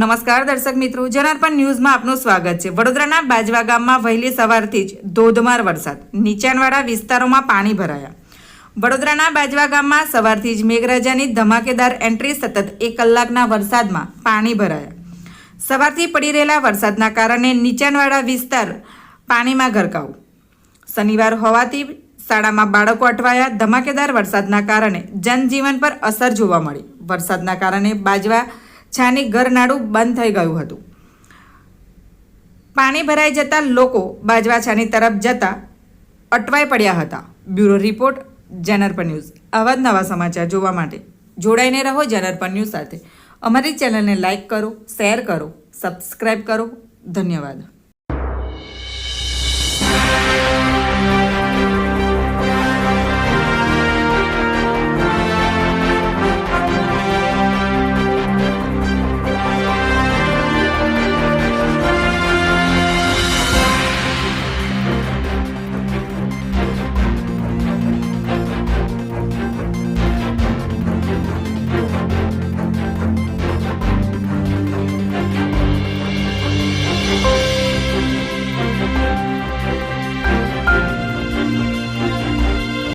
નમસ્કાર દર્શક મિત્રો, જનાર્પણ ન્યૂઝમાં આપનું સ્વાગત છે। વડોદરાના બાજવા ગામમાં વહેલી સવારથી જ ધોધમાર વરસાદ, નીચાણવાળા વિસ્તારોમાં પાણી ભરાયા। વડોદરાના બાજવા ગામમાં સવારથી જ મેઘરાજાની ધમાકેદાર એન્ટ્રી સતત 1 કલાકના વરસાદમાં પાણી ભરાયા। સવારથી પડી રહેલા વરસાદના કારણે નીચાણવાળા વિસ્તાર પાણીમાં ગરકાવ। શનિવાર હોવાથી શાળામાં બાળકો અટવાયા। ધમાકેદાર વરસાદના કારણે જનજીવન પર અસર જોવા મળી। વરસાદના કારણે બાજવા છાની ઘરનાળું બંધ થઈ ગયું હતું। પાણી ભરાઈ જતા લોકો બાજવા છાની તરફ જતા અટવાઈ પડ્યા હતા। Bureau report, જનાર્પણ news. આવા જ નવા સમાચાર જોવા માટે જોડાઈને રહો જનાર્પણ ન્યૂઝ સાથે। અમારી ચેનલને લાઇક કરો, શેર કરો, સબસ્ક્રાઇબ કરો। ધન્યવાદ।